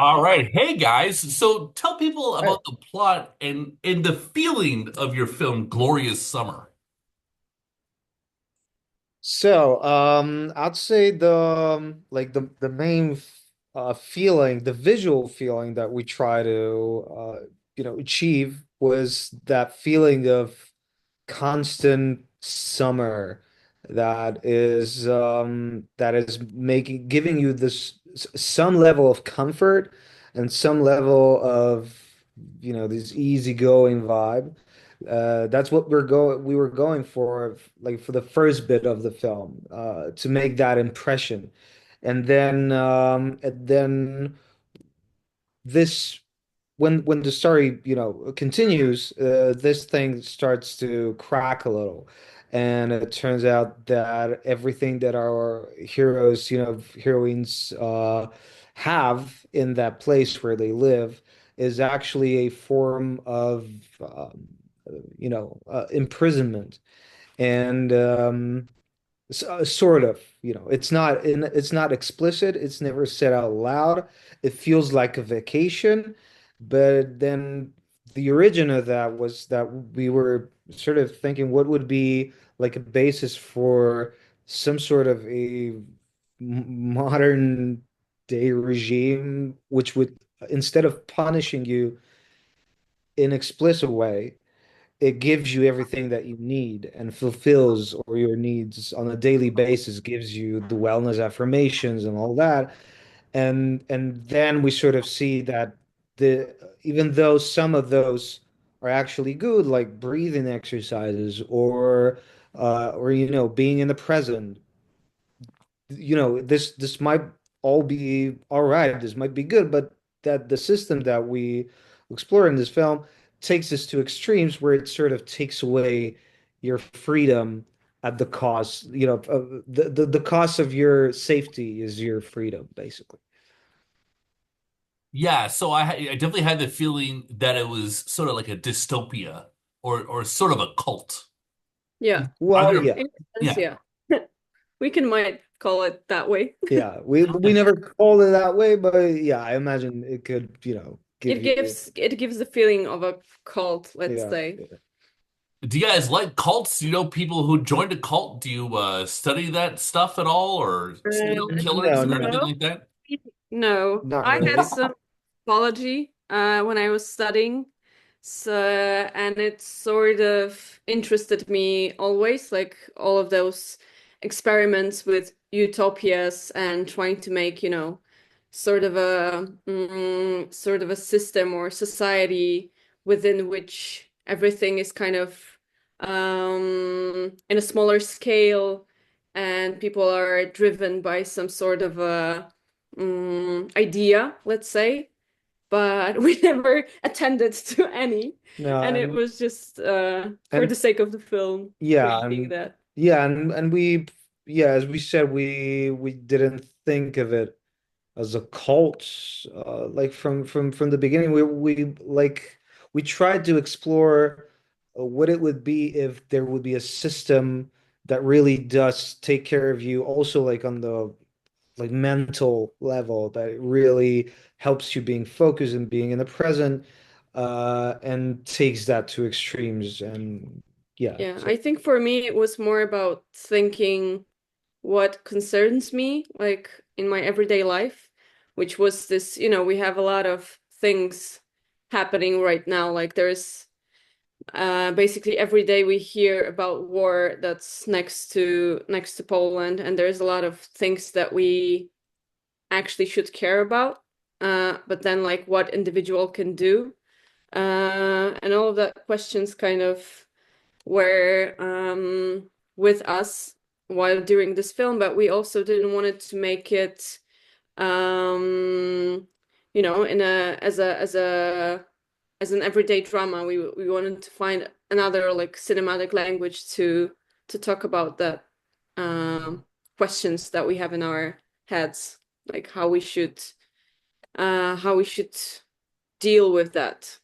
All right. Hey guys. So tell people Right. about the plot and the feeling of your film Glorious Summer. I'd say the main feeling, the visual feeling that we try to achieve was that feeling of constant summer that is making giving you some level of comfort and some level of this easygoing vibe. That's what we were going for, like for the first bit of the film, to make that impression. And then this when the story, continues, this thing starts to crack a little. And it turns out that everything that our heroes, heroines, have in that place where they live is actually a form of, imprisonment. And sort of, it's not explicit. It's never said out loud. It feels like a vacation, but then the origin of that was that we were sort of thinking what would be like a basis for some sort of a modern day regime, which would, instead of punishing you in explicit way, it gives you everything that you need and fulfills all your needs on a daily basis, gives you the wellness affirmations and all that. And then we sort of see that the even though some of those are actually good, like breathing exercises or being in the present, this might all be all right, this might be good, but that the system that we explore in this film takes us to extremes where it sort of takes away your freedom at the cost, of the cost of your safety is your freedom, basically. Yeah, so I definitely had the feeling that it was sort of like a dystopia or sort of a cult. Yeah, Are Well, there yeah, in a sense, yeah. yeah. We can might call it that way. yeah, we never called it that way, but yeah, I imagine it could, give It you, gives the feeling of a cult, let's yeah, say. yeah. Do you guys like cults? Do you know people who joined a cult? Do you study that stuff at all or serial No, killers or anything No, like that? no. not I had really. some psychology when I was studying. So, and it sort of interested me always, like all of those experiments with utopias and trying to make, sort of a system or society within which everything is kind of in a smaller scale and people are driven by some sort of a idea, let's say, but we never attended to any. No, And it was just for the and sake of the film yeah, creating and that. yeah, and we, yeah, as we said, we didn't think of it as a cult, like from the beginning. We tried to explore what it would be if there would be a system that really does take care of you, also like on the like mental level, that it really helps you being focused and being in the present, and takes that to extremes. And yeah, Yeah, so I think for me it was more about thinking what concerns me, like in my everyday life, which was this, we have a lot of things happening right now. Like there's basically every day we hear about war that's next to Poland, and there's a lot of things that we actually should care about. But then like what individual can do, and all of that questions kind of were with us while doing this film, but we also didn't want it to make it um, in a as an everyday drama. We wanted to find another like cinematic language to talk about that questions that we have in our heads, like how we should deal with that,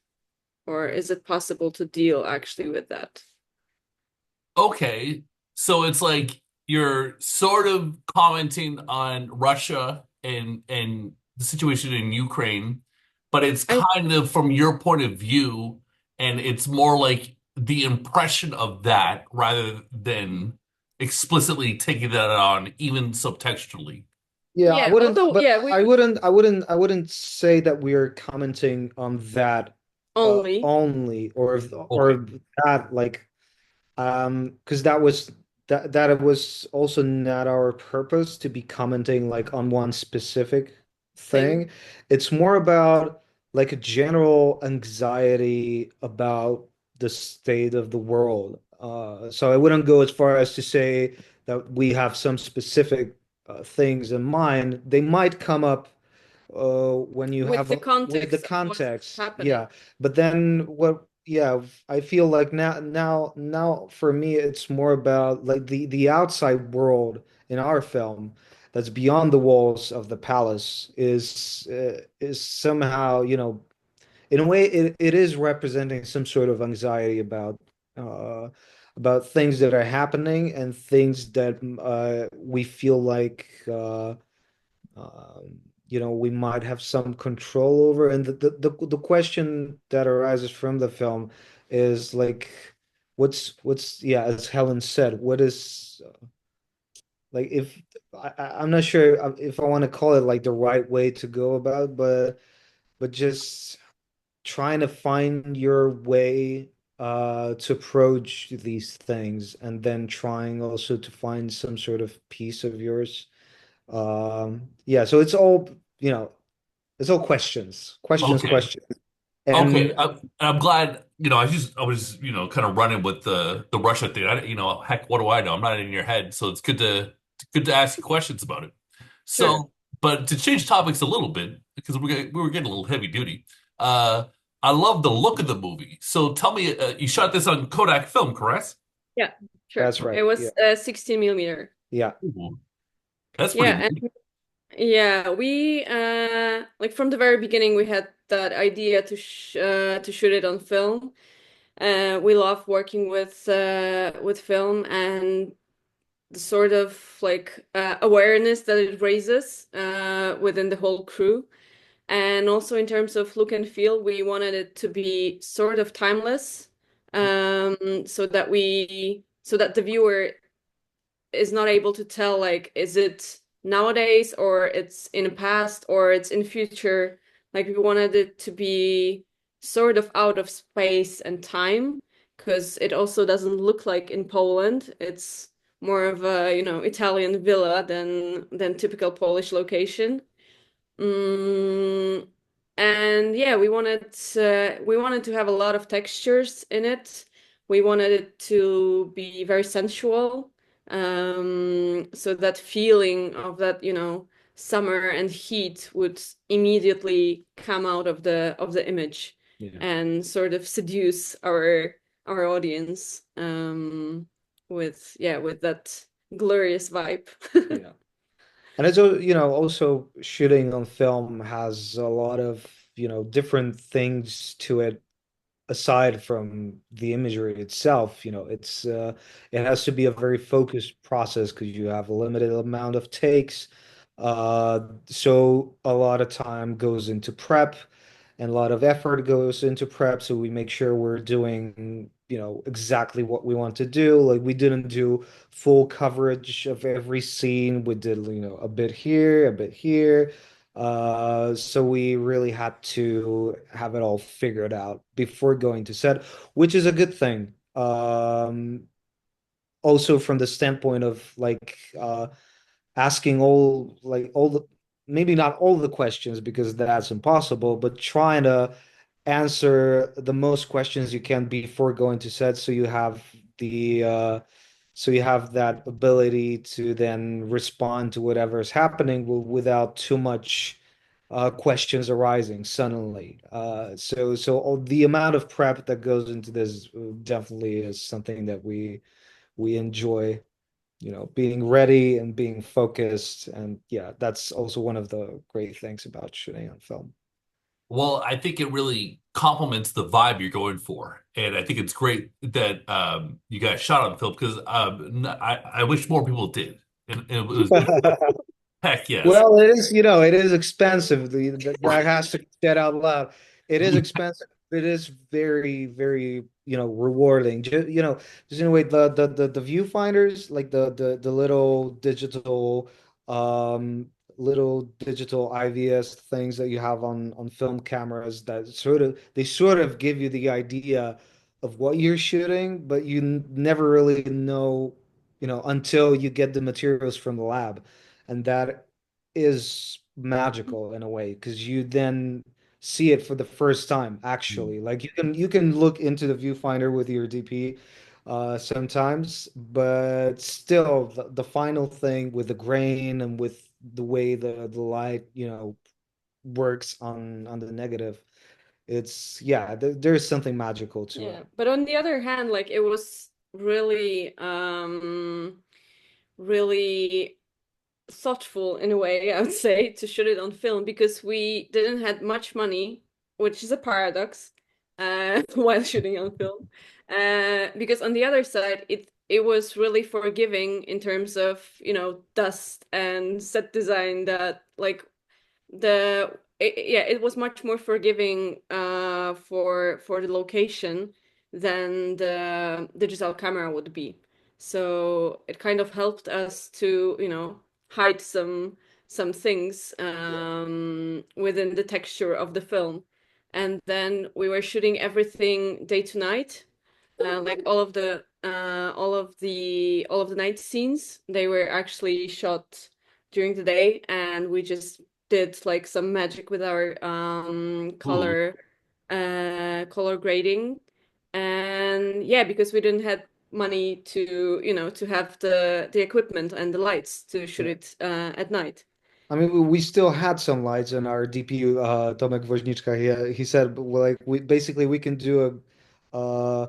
or is it possible to deal actually with that? Okay, so it's like you're sort of commenting on Russia and the situation in Ukraine, but it's I kind of from your point of view, and it's more like the impression of that rather than explicitly taking that on, even subtextually. Yeah, I yeah, wouldn't, although but yeah, we I wouldn't say that we are commenting on that only only, Okay. or that like because that it was also not our purpose to be commenting like on one specific thing thing. It's more about like a general anxiety about the state of the world. So I wouldn't go as far as to say that we have some specific things in mind. They might come up when you with have the with the context of what's context, happening. yeah. But then yeah, I feel like now for me, it's more about like the outside world in our film that's beyond the walls of the palace is somehow, in a way, it is representing some sort of anxiety uh, about things that are happening and things that we feel like. We might have some control over. And the question that arises from the film is like, yeah, as Helen said, what is like if I'm not sure if I want to call it like the right way to go about, but just trying to find your way to approach these things and then trying also to find some sort of piece of yours. Yeah, so it's all Okay. questions. Okay. And I'm glad, I was, kind of running with the Russia thing. Heck, what do I know? I'm not in your head, so it's good to ask you questions about it. Sure. So, but to change topics a little bit, because we were getting a little heavy duty. Uh, I love the look of the movie. So tell me, you shot this on Kodak film, correct? Yeah, sure. that's It right. Yeah. was 16 millimeter. Yeah. Ooh, that's pretty Yeah, neat. and yeah, we like from the very beginning we had that idea to shoot it on film. We love working with film and the sort of like awareness that it raises within the whole crew. And also in terms of look and feel, we wanted it to be sort of timeless, so that the viewer is not able to tell like is it nowadays or it's in the past or it's in future. Like we wanted it to be sort of out of space and time because it also doesn't look like in Poland. It's more of a, Italian villa than typical Polish location. Mm, and yeah, we wanted to have a lot of textures in it. We wanted it to be very sensual. So that feeling of that, summer and heat would immediately come out of the image Yeah. and sort of seduce our audience with that glorious vibe. Yeah. And also shooting on film has a lot of, different things to it aside from the imagery itself. It has to be a very focused process because you have a limited amount of takes. So a lot of time goes into prep and a lot of effort goes into prep. So we make sure we're doing, exactly what we want to do. Like we didn't do full coverage of every scene. We did, a bit here, a bit here. So we really had to have it all figured out before going to set, which is a good thing. Also from the standpoint of like asking all the maybe not all the questions because that's impossible, but trying to answer the most questions you can before going to set so you have that ability to then respond to whatever is happening without too much questions arising suddenly. So all the amount of prep that goes into this definitely is something that we enjoy, being ready and being focused. And yeah, that's also one of the great things about shooting on film. Well, I think it really complements the vibe you're going for, and I think it's great that you guys shot on film because I wish more people did, and it was Heck yes. Well, it is, it is expensive. That has to be said out loud. It is expensive. It is very, very, rewarding. Just in a way, the viewfinders, like the um, little digital IVS things that you have on film cameras that they sort of give you the idea of what you're shooting, but you never really know, until you get the materials from the lab. And that is magical in a way because you then see it for the first time actually. Like you can look into the viewfinder with your DP sometimes, but still the final thing with the grain and with the way the light works on the negative, it's yeah, there's something magical to Yeah, it. but on the other hand, like it was really really thoughtful in a way, I would say, to shoot it on film because we didn't had much money, which is a paradox, while shooting on film. Because on the other side, it was really forgiving in terms of, dust and set design that like yeah, it was much more forgiving for the location than the digital camera would be. So it kind of helped us to, hide some things within the texture of the film. And then we were shooting everything day to night, like all of the night scenes. They were actually shot during the day, and we just did like some magic with our Ooh. color grading. And yeah, because we didn't have money to, to have the equipment and the lights to shoot Yeah. it at night. I mean, we still had some lights in our DPU. Tomek Woźniczka, he said, well, like we can do uh,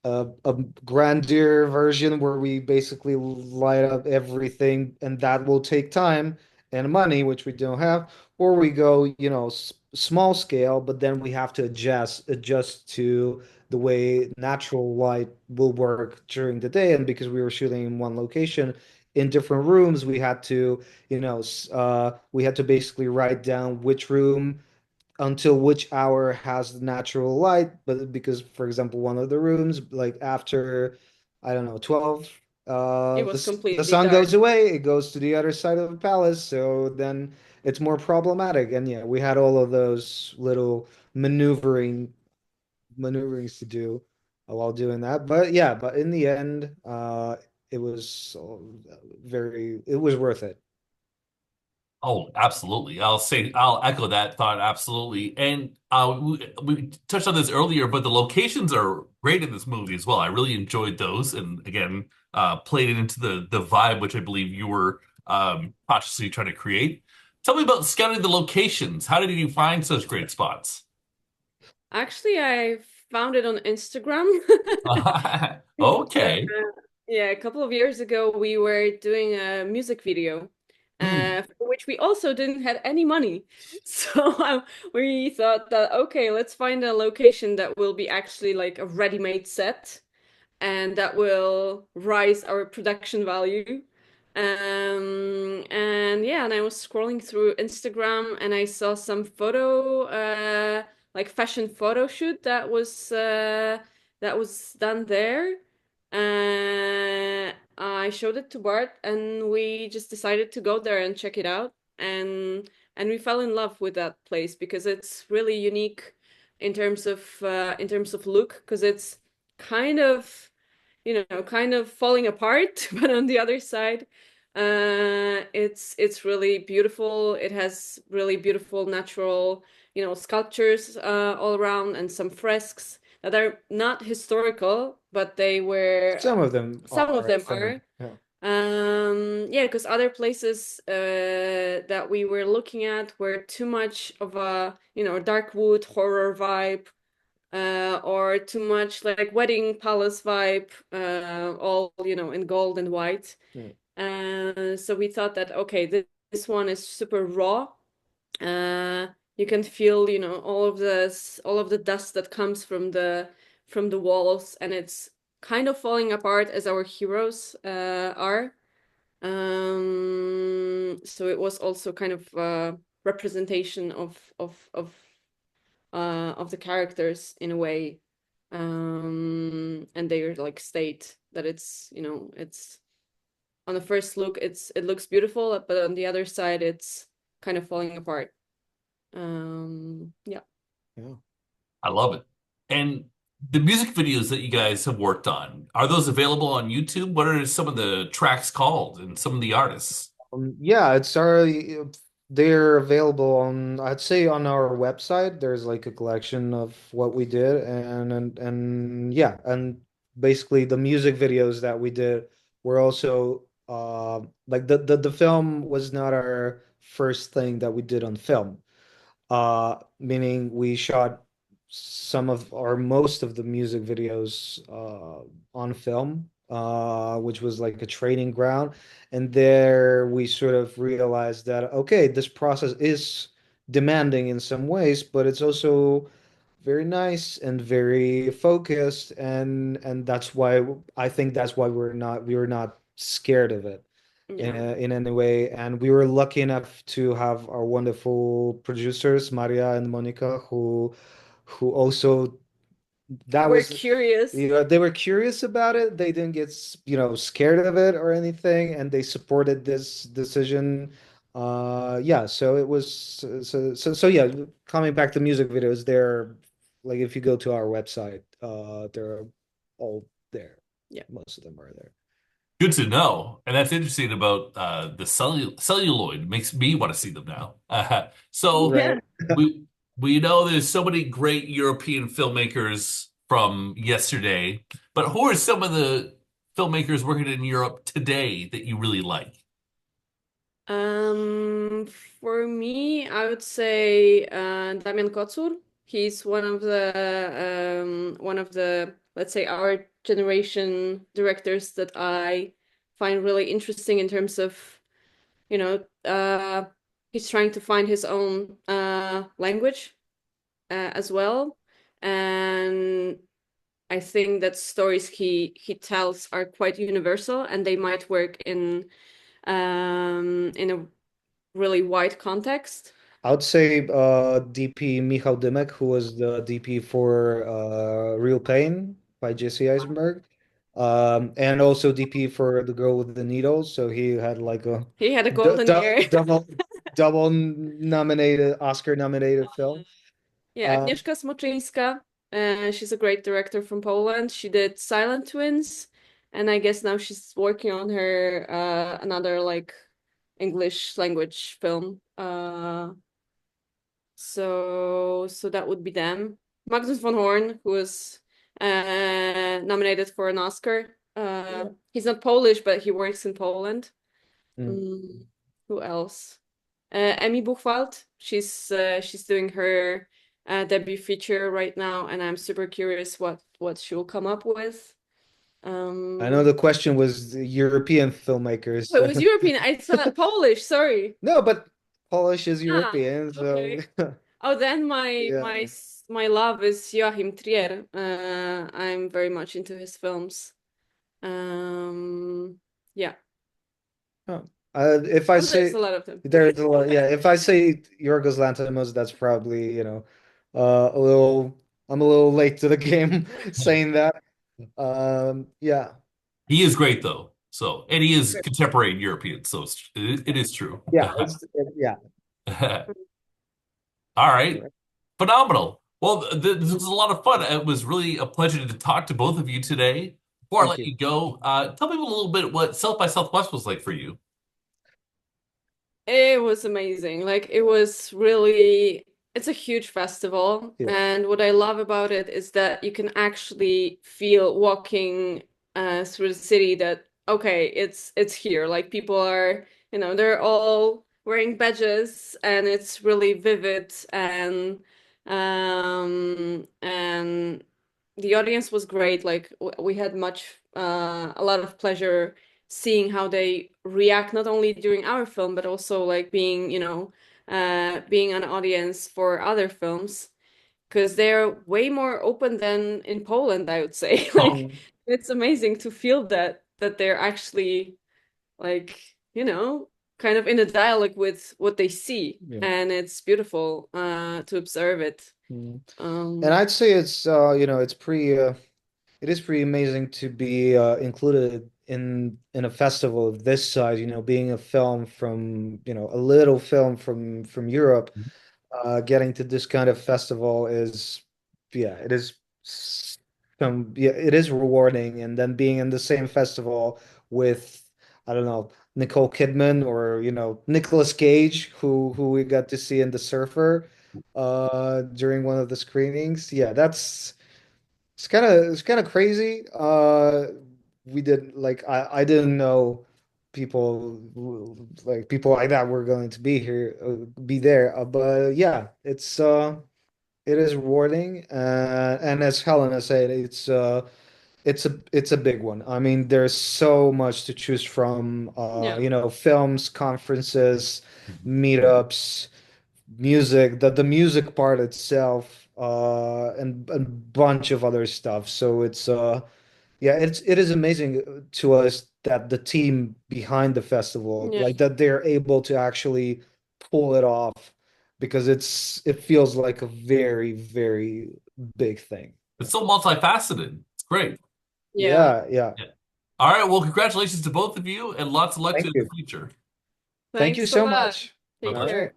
a grandeur version where we basically light up everything, and that will take time and money, which we don't have. Or we go, small scale, but then we have to adjust to the way natural light will work during the day. And because we were shooting in one location in different rooms, we had to basically write down which room until which hour has the natural light. But because, for example, one of the rooms, like after, I don't know, 12, It was the completely sun dark. goes away, it goes to the other side of the palace. So then it's more problematic. And yeah, we had all of those little maneuverings to do while doing that. But yeah, but in the end, it was it was worth it. Oh, absolutely. I'll echo that thought absolutely. And we touched on this earlier, but the locations are great in this movie as well. I really enjoyed those, and again, played it into the vibe which I believe you were consciously trying to create. Tell me about scouting the locations. How did you find such great spots? Actually, I found it on Instagram. Uh, Okay. yeah, a couple of years ago, we were doing a music video, Hmm. for which we also didn't have any money. So we thought that, okay, let's find a location that will be actually like a ready-made set and that will rise our production value. And yeah, and I was scrolling through Instagram and I saw some like fashion photo shoot that was done there. I showed it to Bart and we just decided to go there and check it out. And we fell in love with that place because it's really unique in terms of look, because it's kind of, kind of falling apart, but on the other side, it's really beautiful. It has really beautiful natural, sculptures all around and some fresks that are not historical, but Some of them some of are, I them think. are. Yeah. Yeah, because other places that we were looking at were too much of a, dark wood horror vibe, or too much like wedding palace vibe, all, in gold and white. Yeah. So we thought that, okay, this one is super raw. Uh, you can feel, all of the dust that comes from the walls, and it's kind of falling apart as our heroes are. So it was also kind of a representation of the characters in a way. And they like state that it's, it's on the first look it looks beautiful, but on the other side it's kind of falling apart. Yeah. Yeah. I love it. And the music videos that you guys have worked on, are those available on YouTube? What are some of the tracks called and some of the artists? Yeah, it's already they're available on I'd say on our website. There's like a collection of what we did and yeah, and basically the music videos that we did were also like the film was not our first thing that we did on film. Meaning we shot some of or most of the music videos on film, which was like a training ground. And there we sort of realized that, okay, this process is demanding in some ways, but it's also very nice and very focused. And that's why I think that's why we were not scared of it Yeah. in any way. And we were lucky enough to have our wonderful producers, Maria and Monica, who also that We're was curious. they were curious about it. They didn't get scared of it or anything, and they supported this decision. Yeah, so it was so yeah. Coming back to music videos, they're like if you go to our website, they're all there. Yeah. Most of them are there. Good to know. And that's interesting about the celluloid. Makes me want to see them now. So Yeah. Right. we we know there's so many great European filmmakers from yesterday, but who are some of the filmmakers working in Europe today that you really like? Um, for me, I would say Damian Kocur. He's one of the, let's say, our generation directors that I find really interesting in terms of, you know, he's trying to find his own language as well. And I think that stories he tells are quite universal and they might work in a really wide context. I would say DP Michał Dymek, who was the DP for Real Pain by Jesse Eisenberg, and also DP for The Girl with the Needles. So he had like a He had a d golden d ear. double nominated Oscar nominated film. Yeah, Uh, Agnieszka Smoczyńska. She's a great director from Poland. She did Silent Twins, and I guess now she's working on her another like English language film. So that would be them. Magnus von Horn, who was nominated for an Oscar. yeah. He's not Polish, but he works in Poland. Mm. Mm, who else? Emmy Buchwald. She's doing her debut feature right now, and I'm super curious what she'll come up with. I know Um, the question was the European filmmakers. oh, it was European. I thought Polish. Sorry. No, but Polish is Ah, European, so okay. Oh, then my yeah. my my love is Joachim Trier. I'm very much into his films. Um, yeah. Oh. If I Oh, there's say a lot of them. there's a lot, yeah. If I say Yorgos Lanthimos, that's probably, a little. I'm a little late to the game saying that. Yeah, He is great though. So, and he is contemporary European, so it is true. yeah, yeah. All right. Phenomenal. Well, this was a lot of fun. It was really a pleasure to talk to both of you today. Before I Thank let you. you go, tell me a little bit what South by Southwest was like for you. It was amazing. Like it was really, it's a huge festival. Yeah. And what I love about it is that you can actually feel walking through the city that, okay, it's here. Like people are, they're all wearing badges and it's really vivid and the audience was great. Like we had a lot of pleasure seeing how they react not only during our film but also like being being an audience for other films because they're way more open than in Poland, I would say. Like Um, it's amazing to feel that they're actually like, you know, kind of in a dialogue with what they see, Yeah. and it's beautiful to observe it. Mm. And Um, I'd say it's it's pretty it is pretty amazing to be included in a festival of this size, being a film from, a little film from Europe, getting to this kind of festival is, yeah, it is yeah, it is rewarding. And then being in the same festival with, I don't know, Nicole Kidman or, Nicolas Cage, who we got to see in The Surfer during one of the screenings. Yeah, it's kind of crazy. We did like I didn't know people like that were going to be here, be there. But yeah, it is rewarding. And as Helena said, it's a big one. I mean, there's so much to choose from. yeah, Films, conferences, Mhm. meetups, music, the music part itself, and bunch of other stuff. So yeah, it is amazing to us that the team behind the festival, yeah, like that they're able to actually pull it off, because it feels like a very, very big thing. It's so multifaceted. It's great. yeah. Yeah, yeah. Yeah. All right. Well, congratulations to both of you and lots of luck to Thank you in the you. future. Thank you Thanks a so lot. much. My Take All pleasure. care. right.